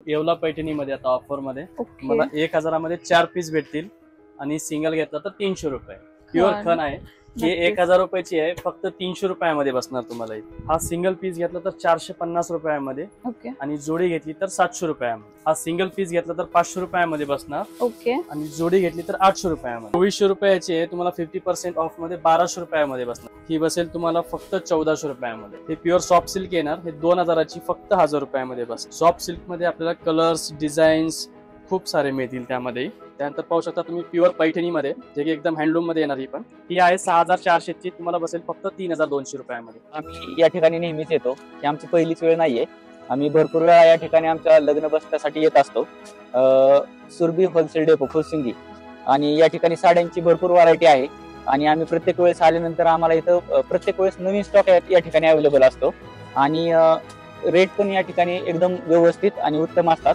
येवला पैठणीमध्ये आता ऑफर मध्ये मला 1000 मध्ये 4 पीस भेटतील आणि सिंगल घेतला तर 300 रुपये. प्युअर खण आहे. हे 1000 रुपयाची आहे, फक्त 300 रुपयामध्ये बसणार तुम्हाला. हा सिंगल पीस घेतला तर 450 रुपयामध्ये आणि जोडी घेतली तर 700 रुपयामध्ये. हा सिंगल पीस घेतला तर 500 रुपयामध्ये बसणार आणि जोडी घेतली तर 800 रुपयामध्ये. 2400 रुपयाची आहे, तुम्हाला 50% ऑफ मध्ये 1200 रुपयामध्ये बसणार. ही बसेल तुम्हाला फक्त 1400 रुपयामध्ये. हे प्युअर सॉफ्ट सिल्क येणार. हे 2000 ची फक्त 1000 रुपयामध्ये बस. सॉफ्ट सिल्क मध्ये आपल्याला कलर्स डिझाईन्स खूप सारे मिळतील त्यामध्ये. त्यानंतर पाहू शकता तुम्ही प्युअर पैठणीमध्ये, जे की एकदम हँडलूम मध्ये येणार. ही आहे 6400 ची, तुम्हाला बसेल फक्त 3200 रुपयामध्ये. आम्ही या ठिकाणी नेहमीच येतो. ही आमची पहिलीच वेळ नाहीये. आम्ही भरपूर वेळा या ठिकाणी आमच्या लग्न बसण्यासाठी येत असतो. सुरभी होलसेल डेपो फुरसुंगी, आणि या ठिकाणी साड्यांची भरपूर व्हरायटी आहे. आणि आम्ही प्रत्येक वेळेस आल्यानंतर आम्हाला इथं प्रत्येक वेळेस नवीन स्टॉक या ठिकाणी अवेलेबल असतो आणि रेट पण या ठिकाणी एकदम व्यवस्थित आणि उत्तम असतात.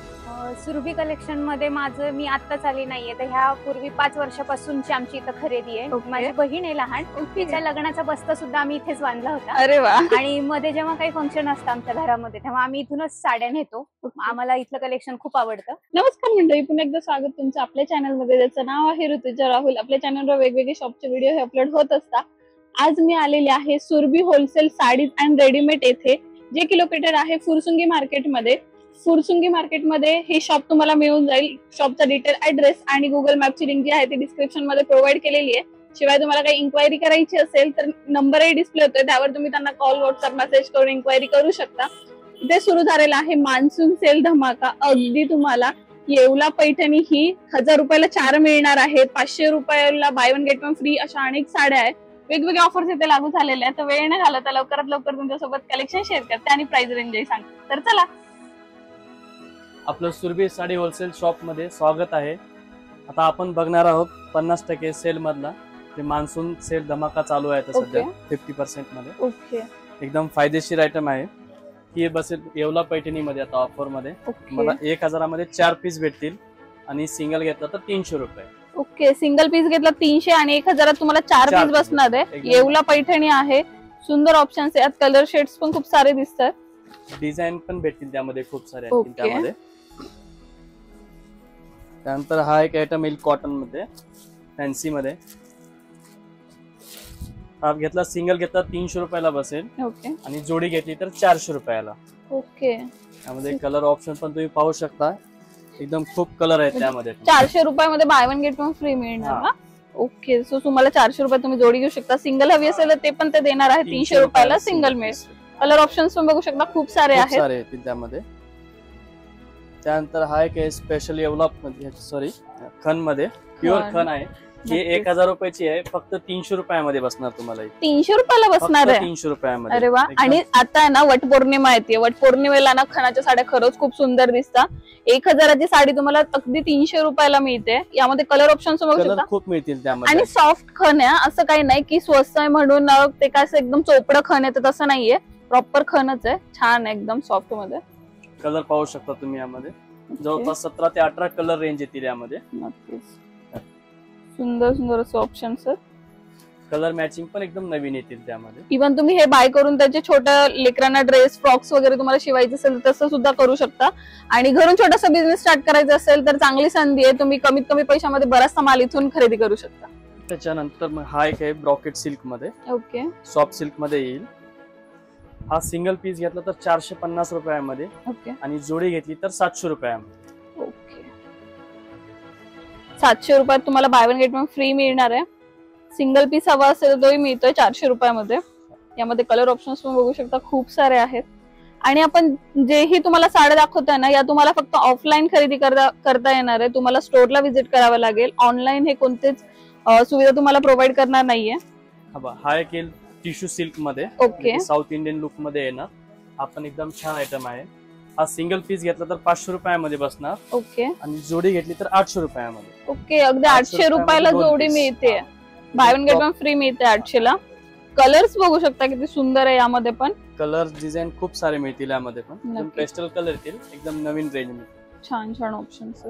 सुरभी कलेक्शन मध्ये माझं मी आत्ताच आली नाहीये, तर ह्या पूर्वी 5 वर्षापासूनची आमची इथं खरेदी आहे. माझी बहीण आहे लहान, तिच्या लग्नाचा बस्ता सुद्धा आम्ही इथेच बांधला होता. अरे वा. आणि मध्ये जेव्हा काही फंक्शन असतं आमच्या घरामध्ये, तेव्हा आम्ही इथूनच साड्या नेतो. आम्हाला इथलं कलेक्शन खूप आवडतं. नमस्कार मंडळी, पुन्हा एकदा स्वागत तुमचं आपल्या चॅनल मध्ये, ज्याचं नाव आहे ऋतुजा राहुल. आपल्या चॅनलवर वेगवेगळे शॉपचे व्हिडिओ हे अपलोड होत असतात. आज मी आलेले आहे Surbhi wholesale saris and readymade येथे, जे की लोकेटेड आहे फुरसुंगी मार्केटमध्ये. फुरसुंगी मार्केटमध्ये हे शॉप तुम्हाला मिळून जाईल. शॉपचा डिटेल ऍड्रेस आणि गुगल मॅपची लिंक जी आहे ती डिस्क्रिप्शन मध्ये प्रोव्हाइड केलेली आहे. शिवाय तुम्हाला काही इन्क्वायरी करायची असेल तर नंबरही डिस्प्ले होतोय, त्यावर तुम्ही त्यांना कॉल व्हॉट्सअप मेसेज करून इन्क्वायरी करू शकता. इथे सुरू झालेला आहे मान्सून सेल धमाका. अगदी तुम्हाला येवला पैठणी ही 1000 रुपयाला 4 मिळणार आहेत. 500 रुपयाला by one get one free अशा अनेक साड्या आहेत. वेगवेगळे ऑफर्स इथे लागू झालेले आहेत. तर वेळ न घालवता लवकरात लवकर तुमच्यासोबत कलेक्शन शेअर करते आणि प्राइस रेंजही सांगते. तर चला, आपलं सुरभी साडी होलसेल शॉप मध्ये स्वागत आहे. आता आपण बघणार आहोत 50% सेल मधला जे मान्सून सेल धमाका चालू आहे सध्या 50% मध्ये. एकदम फायदेशीर आयटम आहे. ही बसेल येवला पैठणी मध्ये आता ऑफर मध्ये. मला 1000 मध्ये 4 पीस भेटतील आणि सिंगल घेतला तर 300 रुपये. सिंगल पीस घेतला 300 आणि 1000 तुम्हाला 4 पीस बसणार आहे. येवला पैठणी आहे. सुंदर ऑप्शन्स आहेत. कलर शेड्स पण खूप सारे दिसतात. डिझाईन पण भेटतील त्यामध्ये खूप सारे आहेत त्यामध्ये. त्यानंतर हा एक आयटम येईल कॉटन मध्ये, फॅन्सी मध्ये. हा घेतला सिंगल घेतला 300 रुपयाला बसेल आणि जोडी घेतली तर 400 रुपयाला. त्यामध्ये कलर ऑप्शन पण तुम्ही पाहू शकता. एकदम खूप कलर आहेत त्यामध्ये. 400 रुपयामध्ये by one get one free मिळणार ना. सो तुम्हाला 400 रुपये तुम्ही जोडी घेऊ शकता. सिंगल हवी असेल तर ते पण ते देणार आहे. 300 रुपयाला सिंगल मिळेल. कलर ऑप्शन्स पण बघू शकता, खूप सारे आहेत त्यामध्ये. त्यानंतर हा एक स्पेशल येवला खण मध्ये, प्युअर खण आहे. हे 1000 रुपयाची आहे, फक्त 300 रुपयामध्ये बसणार तुम्हाला. 300 रुपयाला बसणार आहे. 300 रुपयामध्ये. अरे वा. आणि आता आहे ना वटपौर्णिमा येते. वटपौर्णिमेला ना खणाच्या साड्या खरंच खूप सुंदर दिसतात. 1000ची साडी तुम्हाला अगदी 300 रुपयाला मिळते. यामध्ये कलर ऑप्शन खूप मिळतील त्यामध्ये. आणि सॉफ्ट खण आहे, असं काही नाही की स्वस्त आहे म्हणून ते काय असं एकदम चोपडं खण आहे, तसं नाहीये. प्रॉपर खणच आहे. छान आहे, एकदम सॉफ्ट मध्ये. कलर पाहू शकता तुम्ही. यामध्ये जवळपास 17 ते 18 कलर रेंज येतील यामध्ये. सुंदर सुंदर असे ऑप्शन्स आहेत. कलर मॅचिंग पण एकदम नवीन येतील त्यामध्ये. इव्हन तुम्ही हे बाय करून त्याचे छोट्या लेकरांना ड्रेस फ्रॉक्स वगैरे तुम्हाला शिवायचं असेल तसं सुद्धा करू शकता. आणि घरून छोटासा बिझनेस स्टार्ट करायचा असेल तर चांगली संधी आहे. तुम्ही कमीत कमी पैशामध्ये बराचसा माल इथून खरेदी करू शकता. त्याच्यानंतर हा एक आहे ब्रॉकेट सिल्क मध्ये. सॉफ्ट सिल्क मध्ये येईल. हा सिंगल पीस घेतला तर 450 रुपयामध्ये आणि जोडी घेतली तर 700 रुपयामध्ये. 700 रुपयात तुम्हाला by one get one free मिळणार आहे. सिंगल पीस हवा असेल तोही मिळतोय 400 रुपयामध्ये. यामध्ये कलर ऑप्शन्स पण बघू शकता, खूप सारे आहेत. आणि आपण जेही तुम्हाला साड्या दाखवतोय ना, या तुम्हाला फक्त ऑफलाईन खरेदी करता येणार आहे. तुम्हाला स्टोरला व्हिजिट करावं लागेल. ऑनलाईन हे कोणतेच सुविधा तुम्हाला प्रोव्हाइड करणार नाहीये. हा एक टिश्यू सिल्क मध्ये, साऊथ इंडियन लुक मध्ये येणार. हा पण एकदम छान आयटम आहे. हा सिंगल पीस घेतला तर 500 रुपयामध्ये बसणार. आणि जोडी घेतली तर 800 रुपयामध्ये. अगदी 800 रुपयाला जोडी मिळते. By one get one free मिळते 800 ला. कलर्स बघू शकता किती सुंदर आहे. यामध्ये पण कलर डिझाईन खूप सारे मिळतील. यामध्ये पण पेस्टल कलर येतील, एकदम नवीन रेंज मध्ये. छान छान ऑप्शन्स.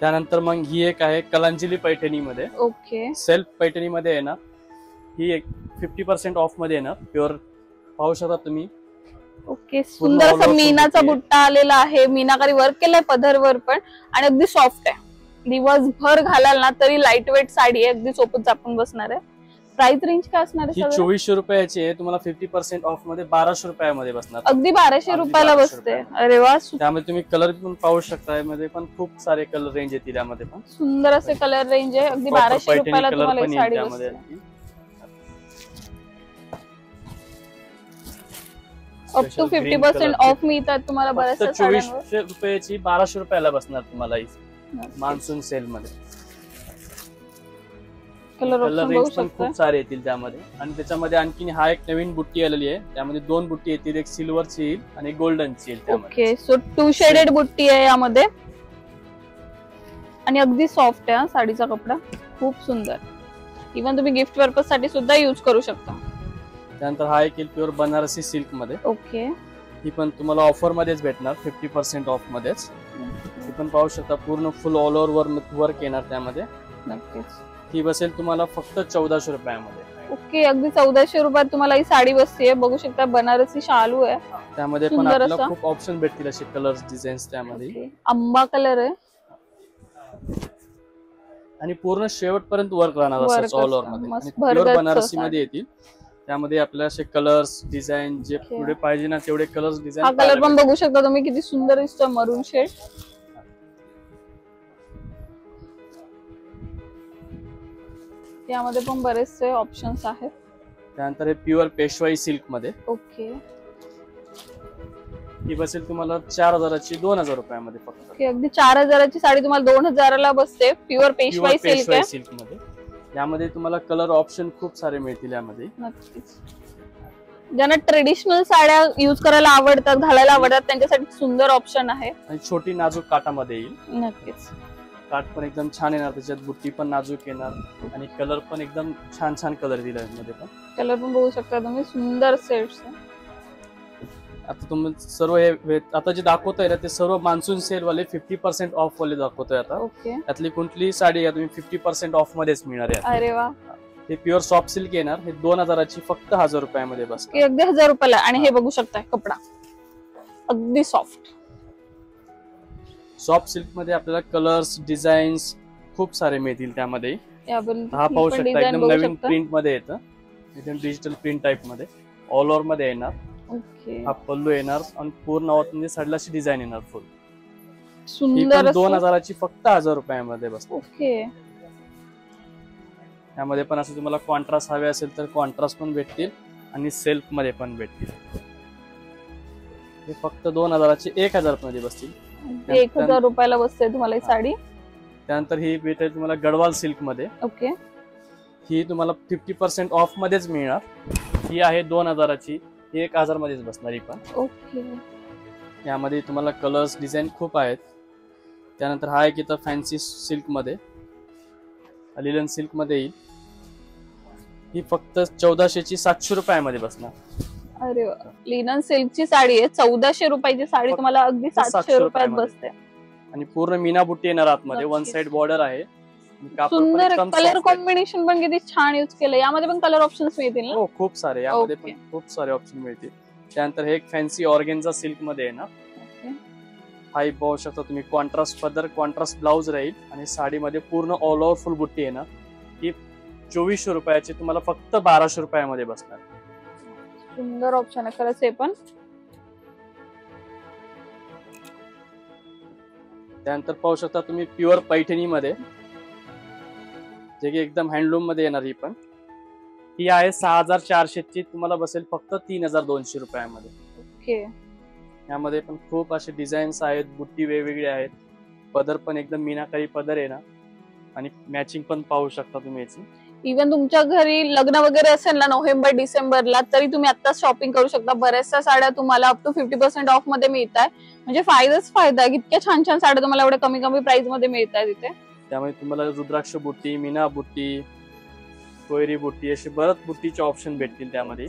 त्यानंतर मग ही एक आहे कलांजली पैठणी मध्ये. सेल्फ पैठणी मध्ये येणार. ही एक 50% ऑफ मध्ये येणार. प्युअर पाहू शकता तुम्ही ओके, सुंदर all असा over मीनाचा बुट्टी आहे. बुट्टा आलेला आहे, मीनाकारी वर्क केलाय पदरवर पण, आणि अगदी सॉफ्ट आहे. दिवसभर घालाल ना तरी लाईट वेट साडी आहे, अगदी सोबत चापून बसणार आहे. प्राइस रेंज काय असणार आहे ही साधारण? 2400 रुपयाची आहे. तुम्हाला 50% ऑफ मध्ये 1200 रुपयामध्ये बसणार. अगदी 1200 अगदी रुपयाला 1200 बसते. रुपयाला. अरे वा, त्यामध्ये तुम्ही कलर पण पाहू शकता. यामध्ये पण खूप सारे कलर रेंज येतील यामध्ये पण. सुंदर असे कलर रेंज आहे. अगदी Proper 1200 पैठणी रुपयाला कलर तुम्हाला पण ही येईल साडी त्यामध्ये. बसते. Up to Special green 50% color ची. ऑफ मिळतात तुम्हाला फक्त बऱ्याचशा साड्यांवर. 2400 रुपयाची 1200 रुपयाला बसणार तुम्हाला ही मान्सून सेल मध्ये. कलर कलर ऑप्शन बघू रेंज पण शकता. खूप सारे येतील त्यामध्ये. आणि त्याच्यामध्ये आणखी हा एक नवीन बुट्टी आलेली आहे. त्यामध्ये 2 बुट्टी येतील, एक सिल्वरची येईल आणि एक गोल्डनची येईल त्यामध्ये. ओके, सो 2 शेडेड बुट्टी आहे यामध्ये, आणि अगदी सॉफ्ट आहे साडीचा कपडा, खूप सुंदर. इव्हन तुम्ही गिफ्ट पर्पज साठी सुद्धा युज करू शकता. त्यानंतर हा एक येईल प्युअर बनारसी सिल्क मध्ये. ओके, ही पण तुम्हाला ऑफर मध्येच भेटणार, 50% ऑफ मध्येच. ही पण पाहू शकता, पूर्ण फुल ऑल ओव्हर वर्क येणार त्यामध्ये. नक्कीच. ही बसेल तुम्हाला फक्त 1400 रुपयामध्ये. ओके, अगदी 1400 रुपयात तुम्हाला ही साडी बसते. बघू शकता बनारसी शालू आहे. त्यामध्ये पण सुंदर आपल्याला असा. खूप ऑप्शन भेटतील असे कलर्स डिझाईन्स त्यामध्ये. ओके, आंबा कलर आहे. आणि पूर्ण शेवटपर्यंत वर्क राहणार Work असं ऑल ओव्हर असतं. मध्ये. मस्त आणि प्युअर भरगच्च बनारसी साडी. मध्ये येतील. त्यामध्ये आपल्याला असे कलर्स डिझाईन जे Okay. पुढे पाहिजे ना तेवढे कलर्स हा डिझाईन. कलर पण बघू शकता तुम्ही, किती सुंदर दिसतो, मरून शेड. यामध्ये पण बरेचसे ऑप्शन्स आहेत. त्यानंतर हे प्युअर पेशवाई सिल्क मध्ये. ओके, ही बसेल तुम्हाला 4000ची 2000 रुपयामध्ये फक्त. ओके, अगदी 4000ची साडी तुम्हाला 2000ला बसते. प्युअर पेशवाई प्युअर सिल्क आहे. पेशवाई सिल्क मध्ये. यामध्ये तुम्हाला कलर ऑप्शन खूप सारे मिळतील यामध्ये. नक्कीच. ज्यांना ट्रेडिशनल साड्या युज करायला आवडतात, घालायला आवडतात, त्यांच्यासाठी सुंदर ऑप्शन आहे. आणि छोटी नाजूक काटामध्ये येईल. नक्कीच. काट पण एकदम छान येणार, त्याच्यात बुट्टी पण नाजूक येणार आणि कलर पण एकदम छान छान कलर दिला मध्ये पण. कलर पण बघू शकता तुम्ही, सुंदर सेट्स. आता तुम्ही सर्व हे आता जे दाखवतोय ना ते सर्व मान्सून सेल वाले 50% ऑफ वाले दाखवतोय आता. ओके, त्यातली कुठलीही साडी घ्या तुम्ही 50% ऑफ मध्येच मिळणार आहे. अरे वा. हे प्युअर सॉफ्ट सिल्क येणार. हे 2000ची फक्त 1000 रुपयामध्ये बस. ओके, अगदी 1000 रुपयाला. आणि हे बघू शकता कपडा अगदी सॉफ्ट. सॉफ्ट सिल्क मध्ये आपल्याला कलर्स डिझाईन्स खूप सारे मिळतील त्यामध्ये. हा पाहू शकता, एकदम नवीन प्रिंट मध्ये येतं. एकदम डिजिटल प्रिंट टाइप मध्ये ऑल ओव्हर मध्ये येणार. ओके, हा पल्लू येणार आणि पूर्ण म्हणजे साडीला अशी डिझाईन येणार फुल. ही सुंदर पण असं. 2000ची फक्त 1000 रुपयामध्ये बस. ओके, त्यामध्ये पण असं तुम्हाला कॉन्ट्रास्ट हवे असेल तर कॉन्ट्रास्ट पण भेटतील आणि सेल्फ मध्ये पण भेटतील. हे फक्त 2000ची 1000 मध्ये बसतील. 1000 रुपयाला बसते तुम्हाला ही साडी. त्यानंतर ही भेटेल तुम्हाला गडवाल सिल्क मध्ये. ओके, ही तुम्हाला 50% ऑफ मध्येच मिळणार. ही आहे 2000ची, 1000 मध्येच बसणार ही पण. ओके, यामध्ये तुम्हाला कलर्स डिझाईन खूप आहेत. त्यानंतर हा एक इथं फॅन्सी सिल्क मध्ये, लिलन सिल्क मध्ये येईल. ही फक्त 1400ची 700 रुपयामध्ये बसणार. अरे वा. लिनन सिल्कची साडी आहे. 1400 रुपयाची साडी तुम्हाला अगदी 700 रुपयात बसते. आणि पूर्ण मीना बुट्टी येणार आतमध्ये. वन नक्कीच. साइड बॉर्डर आहे. कापड पण सुंदर एकदम कलर soft आहे. कॉम्बिनेशन पण किती छान युज केलं. यामध्ये पण कलर ऑप्शन्स मिळतील ना? हो, खूप सारे यामध्ये Okay. पण खूप सारे ऑप्शन मिळतील. त्यानंतर हे एक फॅन्सी ऑर्गेन्झा सिल्क मध्ये येणार. Okay. हा एक पाहू शकता तुम्ही, कॉन्ट्रास्ट पदर, कॉन्ट्रास्ट ब्लाउज राहील आणि साडीमध्ये पूर्ण ऑल ओव्हर फुल बुट्टी येणार. ही 2400 रुपयाची तुम्हाला फक्त 1200 रुपयामध्ये बसणार. सुंदर ऑप्शन आहे खरंच हे पण. त्यानंतर पाहू शकता तुम्ही प्युअर पैठणी मध्ये, जे की एकदम हँडलूम मध्ये येणार. ही पण ही आहे 6400 ची, तुम्हाला बसेल फक्त 3200 रुपयामध्ये. ओके, यामध्ये पण खूप असे डिझाईन्स आहेत, बुट्टी वेगवेगळे आहेत. पदर पण एकदम मीनाकारी पदर येणार आणि मॅचिंग पण पाहू शकता तुम्ही याची. इव्हन तुमच्या घरी लग्न वगैरे असेल ना नोव्हेंबर डिसेंबरला, तरी तुम्ही आता शॉपिंग करू शकता. बऱ्याचशा साड्या तुम्हाला अप टू 50% ऑफ मध्ये मिळत आहे. म्हणजे फायदाच फायदा. इतक्या छान छान साड्या तुम्हाला एवढ्या कमी कमी प्राइस मध्ये मिळत आहेत इथे. त्यामुळे तुम्हाला रुद्राक्ष बुट्टी, मीना बुट्टी, कोयरी बुट्टी असे बरेच बुट्टीचे ऑप्शन भेटतील त्यामध्ये.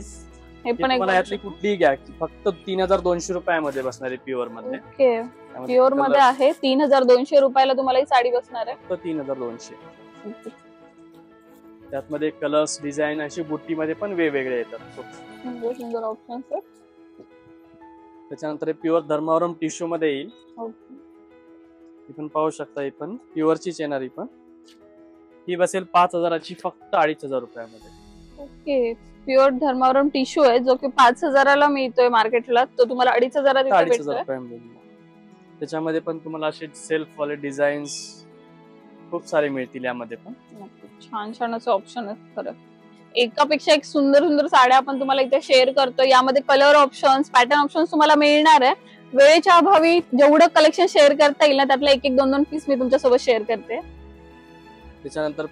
हे पण एक तुम्हाला यातली कुठलीही घ्या, फक्त 3200 रुपयामध्ये बसणार आहे प्युअर मध्ये. ओके, प्युअर मध्ये आहे. 3200 रुपयाला तुम्हाला ही साडी बसणार आहे. फक्त 3200. त्यातमध्ये कलर्स डिझाईन अशी बुट्टी मध्ये पण वेगवेगळे येतात. सुंदर सुंदर ऑप्शन सर. त्याच्यानंतर प्युअर धर्मावरम टिश्यू मध्ये येईल. ओके. ही पण पाहू शकता, ही पण प्युअरचीच येणार. ही पण ही बसेल 5,000ची फक्त 2,500 रुपयामध्ये. ओके. प्युअर धर्मावरम टिश्यू आहे जो की 5,000ला मिळतोय मार्केटला, तो तुम्हाला 2,500 तिथे 2,500 भेटतोय. रुपयामध्ये. त्याच्यामध्ये पण तुम्हाला असे सेल्फ वाले डिझाईन्स खूप सारे मिळतील यामध्ये पण. छान छान असं ऑप्शन आहे खरं. एकापेक्षा एक सुंदर सुंदर साड्या आपण तुम्हाला इथे शेअर करतो. यामध्ये कलर ऑप्शन्स, पॅटर्न ऑप्शन्स तुम्हाला मिळणार आहे. वेळेच्या अभावी जेवढं कलेक्शन शेअर करता येईल ना त्यातले एक एक दोन दोन पीस मी तुमच्यासोबत शेअर करते. त्याच्यानंतर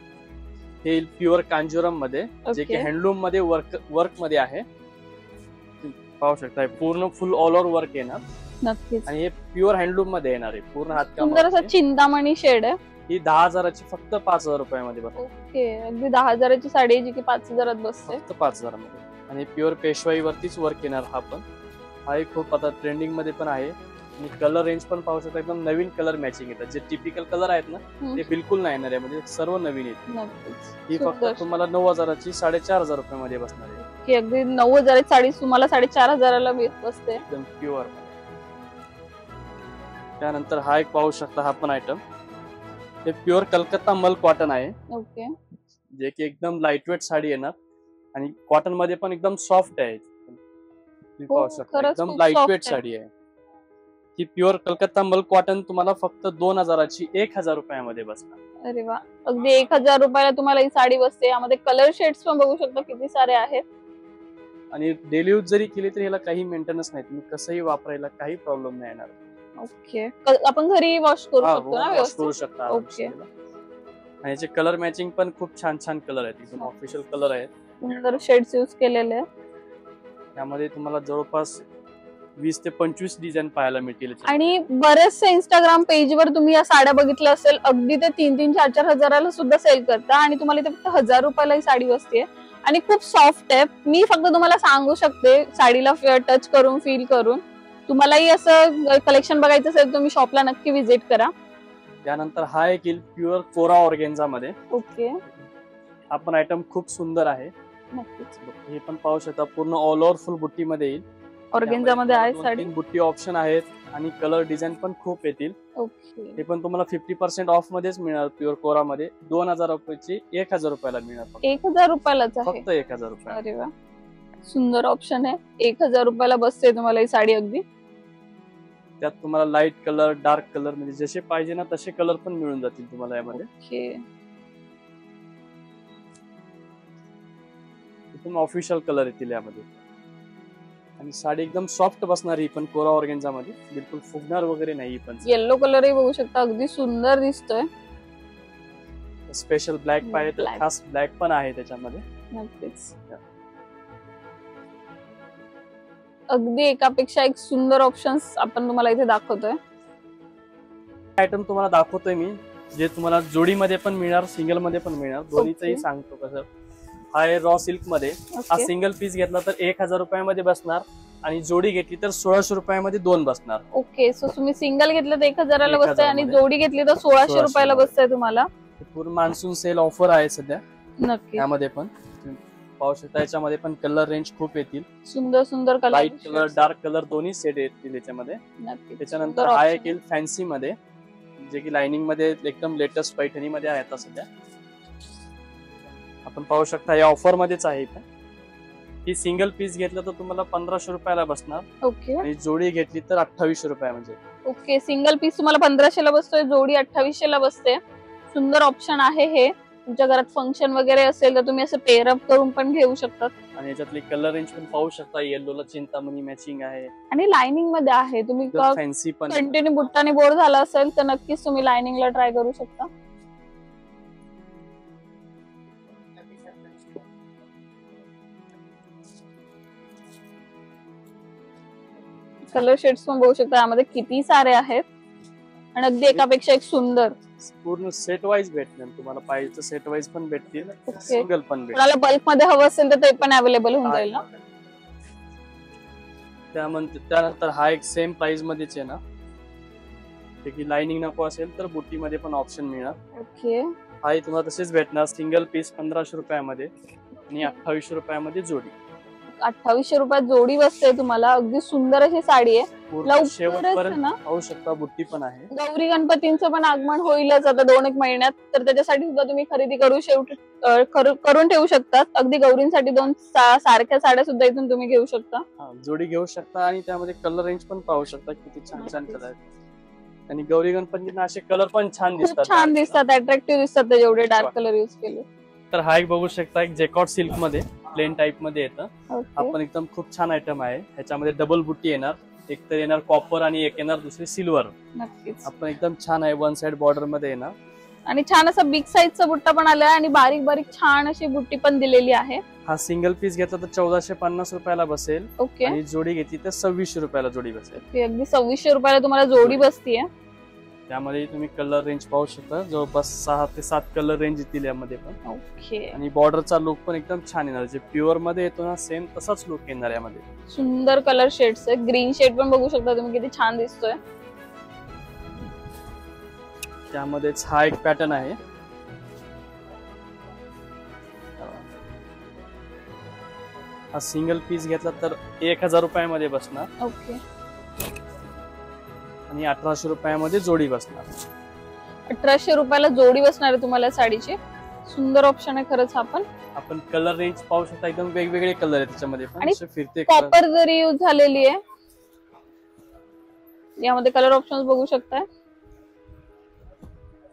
हे प्युअर कांजीवरम मध्ये, जे की हँडलूम मध्ये वर्क मध्ये आहे. पाहू शकता पूर्ण फुल ऑल ओव्हर वर्क येणार. नक्कीच. आणि हे प्युअर हँडलूम मध्ये येणार आहे. पूर्ण हातकाम. सुंदर असा चिंतामणी शेड आहे. ही 10,000ची फक्त 5,000 रुपयामध्ये बसते. ओके. अगदी 10,000ची साडी आहे जी की 5,000त बसते. फक्त 5,000 मध्ये. आणि प्युअर पेशवाई वरतीच वर्क येणार. हा पण हा एक खूप आता ट्रेंडिंग मध्ये पण आहे. आणि कलर रेंज पण पाहू शकता, एकदम नवीन कलर मॅचिंग येतात. जे टिपिकल कलर आहेत ना ते बिलकुल नाही येणार आहे, म्हणजे सर्व नवीन येतील. ही फक्त तुम्हाला 9,000ची 4,500 रुपयामध्ये बसणार आहे. की अगदी 9,000ची साडी तुम्हाला 4,500ला बसते. एकदम प्युअर. त्यानंतर हा एक पाहू शकता, हा पण आयटम हे प्युअर कलकत्ता मल कॉटन आहे. ओके. जे की एकदम लाईटवेट साडी येणार. आणि कॉटन मध्ये पण एकदम सॉफ्ट आहे. पाहू शकता एकदम लाईटवेट साडी आहे. ही प्युअर कलकत्ता मल कॉटन तुम्हाला फक्त 2,000ची 1,000 रुपयामध्ये बसणार. अरे वा. अगदी 1,000 रुपयाला तुम्हाला ही साडी बसते. यामध्ये कलर शेड्स पण बघू शकता किती सारे आहेत. आणि डेली यूज जरी केली तरी याला काही मेंटेनन्स नाही. तुम्ही कसंही वापरायला काही प्रॉब्लेम नाही येणार. ओके. आपण घरी वॉश करू शकतो ना व्यवस्थित? करू शकता. ओके. आणि याचे कलर मॅचिंग पण खूप छान छान कलर आहेत. एकदम ऑफिशियल कलर आहेत. सुंदर शेड्स यूज केलेले आहेत. त्यामध्ये तुम्हाला जवळपास 20 ते 25 डिझाईन पाहायला मिळतील. आणि बरेचसे इंस्टाग्राम पेजवर तुम्ही या साड्या बघितल्या असेल, अगदी ते 3,000, 4,000, 4,000ला सुद्धा सेल करता आणि तुम्हाला इथे फक्त 1,000 रुपयाला ही साडी बसते. आणि खूप सॉफ्ट आहे. मी फक्त तुम्हाला सांगू शकते, साडीला टच करून फील करून. तुम्हालाही असं कलेक्शन बघायचं असेल तुम्ही शॉपला नक्की व्हिजिट करा. त्यानंतर हा एक येईल प्युअर कोरा ऑर्गेन्झा मध्ये. ओके. हा पण आयटम खूप सुंदर आहे. नक्कीच. हे पण पाहू शकता पूर्ण ऑल ओव्हर फुल बुट्टी मध्ये येईल. ऑर्गेन्झा मध्ये आहे साडी. 2-3 बुट्टी ऑप्शन आहेत आणि कलर डिझाईन पण खूप येतील. ओके. हे पण तुम्हाला 50% ऑफ मध्येच मिळणार. प्युअर कोरा मध्ये 2,000 रुपयाची 1,000 रुपयाला मिळणार. 1,000 रुपयालाच आहे. फक्त 1,000 रुपये. अरे वा. सुंदर ऑप्शन आहे. 1,000 रुपयाला बसते तुम्हाला ही साडी अगदी. त्यात तुम्हाला लाईट कलर, डार्क कलर, म्हणजे जसे पाहिजे ना तसे कलर पण मिळून जातील तुम्हाला यामध्ये. ओके. एकदम ऑफिशियल कलर येतील यामध्ये. आणि साडी एकदम सॉफ्ट बसणार. ही पण कोरा ऑर्गेन्झा मध्ये बिलकुल फुगणार वगैरे नाही. पण येलो कलरही बघू शकता, अगदी सुंदर दिसतोय. स्पेशल ब्लॅक पाहिजे तर खास ब्लॅक पण आहे त्याच्यामध्ये. नक्कीच. अगदी एकापेक्षा एक सुंदर ऑप्शन्स आपण तुम्हाला इथे दाखवतोय. आयटम तुम्हाला दाखवतोय मी, जे तुम्हाला जोडीमध्ये पण मिळणार, सिंगल मध्ये पण मिळणार. दोन्हीचंही सांगतो कसं. हा आहे रॉ सिल्क मध्ये. हा सिंगल पीस घेतला तर 1,000 रुपयामध्ये बसणार. आणि जोडी घेतली तर 1,600 रुपयामध्ये 2 बसणार. ओके. सो तुम्ही सिंगल घेतलं तर 1,000ला बसतंय आणि जोडी घेतली तर 1,600 रुपयाला बसतंय तुम्हाला. पूर्ण मान्सून सेल ऑफर आहे सध्या. नक्की. यामध्ये पण पाहू शकता. याच्यामध्ये पण कलर रेंज खूप येतील. सुंदर सुंदर colour, light colour, dark colour दोन्ही सेट येतील याच्यामध्ये. त्याच्यानंतर हा एक येईल फॅन्सी मध्ये, जे की लाइनिंग मध्ये एकदम लेटेस्ट पैठणी मध्ये आहे आता सध्या. आपण पाहू शकता या ऑफर मध्येच आहे. ही सिंगल पीस घेतलं तर तुम्हाला 1,500 रुपयाला बसणार. ओके. आणि जोडी घेतली तर 2800 रुपया म्हणजे. ओके. सिंगल पीस तुम्हाला 1,500ला बसतोय, जोडी 2800ला बसते. सुंदर ऑप्शन आहे हे. तुमच्या घरात फंक्शन वगैरे असेल तर तुम्ही असं पेअरअप करून पण घेऊ शकता. आणि याच्यातली कलर रेंज पण पाहू शकता. येल्लोला चिंतामणी मॅचिंग आहे आणि लाइनिंग मध्ये आहे. तुम्ही फॅन्सी पण कंटिन्यू बुट्टाने बोर झाला असेल तर नक्कीच तुम्ही लाइनिंगला ट्राय करू शकता. कलर शेड्स पण बघू शकता. यामध्ये किती सारे आहेत आणि अगदी एकापेक्षा एक सुंदर. पूर्ण सेट वाईज भेटणार तुम्हाला. पाहिजे तर सेट वाईज पण भेटतील, सिंगल पण भेटतील. कोणाला बल्क मध्ये हवं असेल तर ते पण अवेलेबल होऊन जाईल ना. त्यानंतर हा एक सेम प्राइस मध्येच आहे ना, जे की लाइनिंग नको असेल तर बुट्टी मध्ये पण ऑप्शन मिळणार. ओके. हाही तुम्हाला तसेच भेटणार. सिंगल पीस 1,500 रुपयामध्ये आणि 2800 रुपयामध्ये जोडी. 2800 रुपयात जोडी बसते तुम्हाला. अगदी सुंदर अशी साडी आहे. पूर्ण लवकरच शेवटपर्यंत ना पाहू शकता, बुट्टी पण आहे. गौरी गणपतींचं पण आगमन होईलच आता 2-1 महिन्यात, तर त्याच्यासाठी सुद्धा तुम्ही खरेदी करून ठेवू शकता. अगदी गौरींसाठी 2 सारख्या साड्या सुद्धा इथून तुम्ही घेऊ शकता. जोडी घेऊ शकता आणि त्यामध्ये कलर रेंज पण पाहू शकता किती छान छान कलर आहेत. आणि गौरी गणपतींना असे कलर पण छान खूप दिसतात, छान दिसतात, अट्रॅक्टिव्ह दिसतात ते जेवढे डार्क कलर युज केले. तर हा एक बघू शकता, एक जॅकॉट सिल्क मध्ये प्लेन टाइप मध्ये येतं. ओके. आपण एकदम खूप छान आयटम आहे. ह्याच्यामध्ये डबल बुट्टी येणार, एक तर येणार कॉपर आणि एक येणार दुसरी सिल्वर. नक्कीच. आपण एकदम छान आहे, 1 साइड बॉर्डर मध्ये येणार. आणि छान असा बिग साईजचा बुट्टा पण आलाय आणि बारीक बारीक छान अशी बुट्टी पण दिलेली आहे. हा सिंगल पीस घेतला तर 1450 रुपयाला बसेल ओके. आणि जोडी घेतली तर 2600 रुपयाला जोडी बसेल. अगदी 2600 रुपयाला तुम्हाला जोडी बसतीये. त्यामध्ये तुम्ही कलर रेंज पाहू शकता, जवळपास 6 ते 7 कलर रेंज येतील यामध्ये पण. ओके. आणि बॉर्डरचा लुक पण एकदम छान येणार, जे प्युअर मध्ये येतो ना सेम तसाच लुक येणार यामध्ये. सुंदर कलर शेड्स आहे. ग्रीन शेड पण बघू शकता तुम्ही किती छान दिसतोय. त्यामध्येच हा एक पॅटर्न आहे. हा सिंगल पीस घेतला तर 1000 रुपयामध्ये बसणार ओके. आणि 1800 रुपयामध्ये जोडी बसणार. 1800 रुपयाला जोडी बसणार आहे तुम्हाला साडीची. सुंदर ऑप्शन आहे खरंच हा पण. आपण कलर रेंज पाहू शकता, एकदम वेगवेगळे कलर आहेत त्याच्यामध्ये पण. आणि असे फिरते color. कॉपर जरी यूज झालेली आहे. यामध्ये कलर ऑप्शन्स बघू शकताय.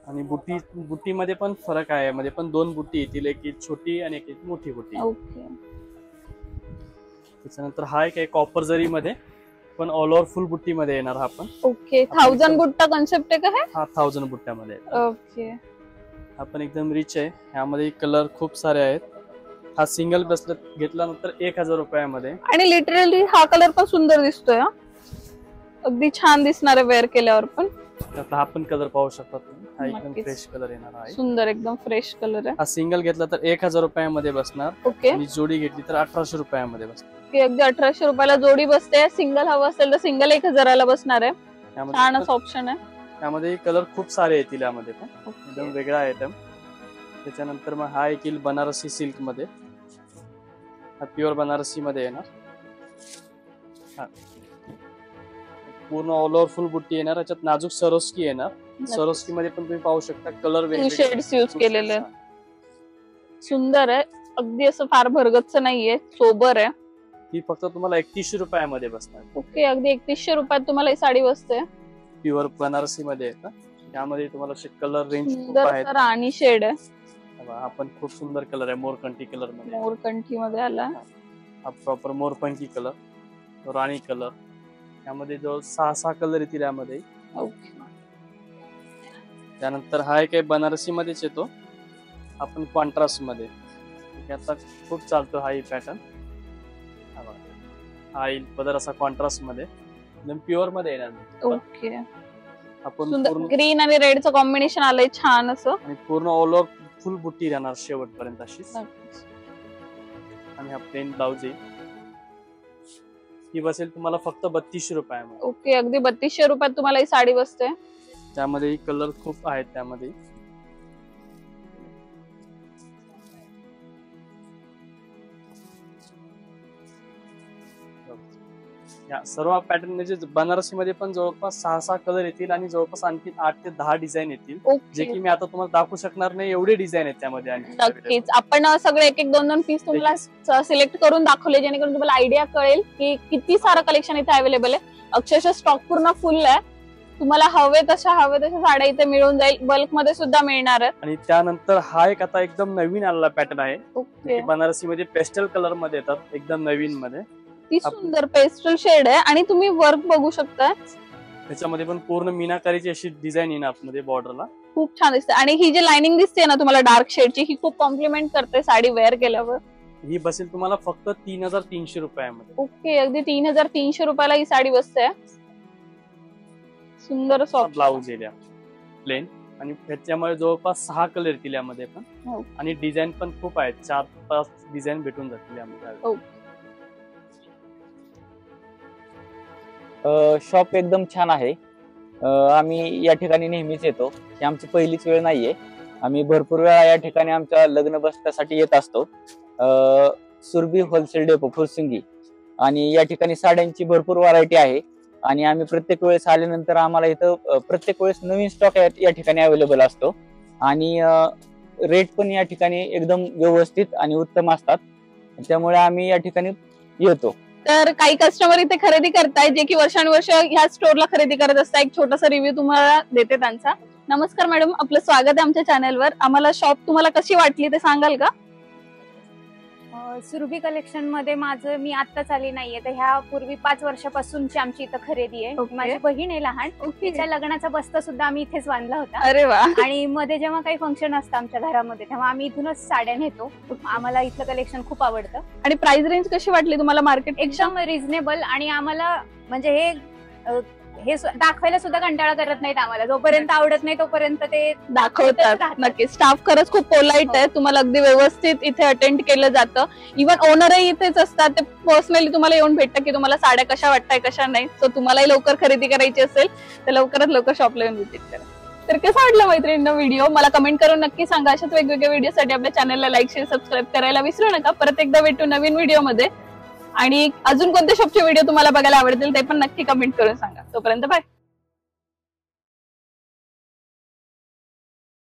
आणि बुट्टीमध्ये पण फरक आहे, मध्ये पण 2 बुट्टी येतील, एक छोटी आणि एक मोठी बुट्टी. ओके. त्याच्यानंतर हा एक आहे कॉपर जरी मध्ये पण ऑल ओव्हर फुल बुट्टी मध्ये येणार हा पण. ओके. 1000 बुट्टा कॉन्सेप्ट आहे का हे? हा 1000 बुट्ट्यामध्ये आहे. ओके. हा पण एकदम रिच आहे. ह्यामध्ये कलर खूप सारे आहेत. हा सिंगल घेतल्यानंतर 1000 रुपयामध्ये. आणि लिटरली हा कलर पण सुंदर दिसतोय. अगदी छान दिसणार आहे वेअर केल्यावर पण. त्यातला हा पण कलर पाहू शकता तुम्ही. हा एकदम नक्कीच. फ्रेश कलर येणार आहे. सुंदर एकदम फ्रेश कलर आहे. हा सिंगल घेतला तर 1000 रुपयामध्ये बसणार ओके. आणि जोडी घेतली तर 1800 रुपयामध्ये बसणार. की अगदी 1800 रुपयाला जोडी बसते. सिंगल हवं असेल तर सिंगल 1000ला बसणार आहे. छान असं ऑप्शन आहे. त्यामध्ये कलर खूप सारे येतील यामध्ये पण. ओके. एकदम वेगळा आयटम. त्याच्यानंतर मग हा येईल बनारसी सिल्क मध्ये. हा प्युअर बनारसी मध्ये येणार. हा पूर्ण ऑल ओव्हर फुल बुट्टी येणार. याच्यात नाजूक सरोस्की येणार. सरोस्की मध्ये पण तुम्ही पाहू शकता कलर टू शेड्स यूज केलेले. सुंदर आहे. अगदी असं फार भरगच्च नाहीये, सोबर आहे. ही फक्त तुम्हाला 3100 रुपयामध्ये बसणार. ओके. अगदी 3100 रुपयात तुम्हाला ही साडी बसते. प्युअर बनारसी मध्ये येतं. त्यामध्ये तुम्हाला कलर रेंज खूप सुंदर आहेत. असं राणी शेड आहे. हा पण खूप सुंदर कलर आहे, मोरकंठी कलर मध्ये. मोरकंठी मध्ये आला. हा प्रॉपर मोरपंखी कलर, राणी कलर. यामध्ये जवळ 6 कलर येतील यामध्ये. ओके. त्यानंतर हा एक बनारसी मध्येच येतो. आपण कॉन्ट्रास्ट मध्ये आता खूप चालतो हा पॅटर्न. हा येईल पदर असा कॉन्ट्रास्ट मध्ये, एकदम प्युअर मध्ये येणार. ओके. आपण सुंदर पूर्ण ग्रीन आणि रेडचं कॉम्बिनेशन आलंय छान असं. आणि पूर्ण ऑल ओव्हर फुल बुट्टी राहणार शेवटपर्यंत अशीच. आणि हा प्लेन ब्लाउज येईल. ही बसेल तुम्हाला फक्त 3200 रुपयामध्ये. ओके. अगदी 3200 रुपयात तुम्हाला ही साडी बसते. त्यामध्ये कलर खूप आहेत त्यामध्ये. या सर्व पॅटर्न म्हणजे बनारसी मध्ये पण जवळपास 6 कलर येतील आणि जवळपास आणखी 8 ते 10 डिझाईन येतील, जे ओके. की मी आता तुम्हाला दाखवू शकणार नाही, एवढे डिझाईन आहेत त्यामध्ये. नक्कीच आपण सगळे एक 2 पीस तुम्हाला सिलेक्ट करून दाखवले, जेणेकरून तुम्हाला आयडिया कळेल की किती सारं कलेक्शन इथे अवेलेबल आहे. अक्षरशः स्टॉक पूर्ण फुल आहे. तुम्हाला हवे तशा साड्या इथे मिळून जाईल. बल्क मध्ये सुद्धा मिळणार आहेत. आणि त्यानंतर हा एक आता एकदम नवीन आलेला पॅटर्न आहे. ओके. बनारसी मध्ये पेस्टल कलर मध्ये येतात, एकदम नवीन मध्ये. ती सुंदर पेस्टल शेड आहे आणि तुम्ही वर्क बघू शकता. त्याच्यामध्ये पण पूर्ण मीनाकारीची अशी डिझाईन येणार आतमध्ये बॉर्डरला. खूप छान दिसते. आणि ही जी लाइनिंग दिसते ना तुम्हाला डार्क शेडची, ही खूप कॉम्प्लिमेंट करते साडी वेअर केल्यावर. ही बसेल तुम्हाला फक्त 3300 रुपयामध्ये. ओके. अगदी 3300 रुपयाला ही साडी बसते. सुंदर सॉफ्ट ब्लाउज येईल प्लेन. आणि त्याच्यामुळे जवळपास 6 कलर येतील यामध्ये पण. हो. आणि डिझाईन पण खूप आहेत, 4-5 डिझाईन भेटून जातील यामध्ये. शॉप एकदम छान आहे. आम्ही या ठिकाणी नेहमीच येतो. ही आमची पहिलीच वेळ नाहीये. आम्ही भरपूर वेळा या ठिकाणी आमच्या लग्न बसण्यासाठी येत असतो. सुरभी होलसेल डेपो फुरसुंगी आणि या ठिकाणी साड्यांची भरपूर व्हरायटी आहे आणि आम्ही प्रत्येक वेळेस आल्यानंतर आम्हाला इथं प्रत्येक वेळेस नवीन स्टॉक या ठिकाणी अवेलेबल असतो आणि रेट पण या ठिकाणी एकदम व्यवस्थित आणि उत्तम असतात, त्यामुळे आम्ही या ठिकाणी येतो. तर काही कस्टमर इथे खरेदी करतायत जे की वर्षानुवर्ष ह्या स्टोरला खरेदी करत असतात. एक छोटासा रिव्ह्यू तुम्हाला देते त्यांचा. नमस्कार मॅडम, आपलं स्वागत आहे आमच्या चॅनलवर. आम्हाला शॉप तुम्हाला कशी वाटली ते सांगाल का? सुरभी कलेक्शन मध्ये माझं मी आत्ताच आली नाहीये, तर ह्या पूर्वी 5 वर्षापासूनची आमची इथं खरेदी आहे. माझी बहीण आहे लहान, तिच्या लग्नाचा बस्ता सुद्धा आम्ही इथेच बांधला होता. अरे वा. आणि मध्ये जेव्हा काही फंक्शन असतं आमच्या घरामध्ये तेव्हा आम्ही इथूनच साड्या नेतो. आम्हाला इथलं कलेक्शन खूप आवडतं. आणि प्राइस रेंज कशी वाटली तुम्हाला मार्केट? एकदम रिझनेबल आणि आम्हाला म्हणजे हे दाखवायला सुद्धा कंटाळा करत नाहीत आम्हाला. जोपर्यंत आवडत नाही तोपर्यंत ते दाखवतात. नक्की स्टाफ खरंच खूप पोलाइट आहे, तुम्हाला अगदी व्यवस्थित इथे अटेंड केलं जातं. इव्हन ओनरही इथेच असतात, ते पर्सनली तुम्हाला येऊन भेटतं की तुम्हाला साड्या कशा वाटताय कशा नाही. सो तुम्हालाही लवकर खरेदी करायची असेल तर लवकरात लवकर शॉपला येऊन व्हिजिट करा. तर कसा वाटला मैत्रिणींनो व्हिडिओ? मला कमेंट करून नक्की सांगा. अशाच वेगवेगळ्या व्हिडिओसाठी आपल्या चॅनलला लाईक शेअर सबस्क्राईब करायला विसरू नका. परत एकदा भेटू नवीन व्हिडिओ मध्ये. आणि अजून कोणत्या शॉपचे व्हिडिओ तुम्हाला बघायला आवडतील ते पण नक्की कमेंट करून सांगा. तोपर्यंत बाय.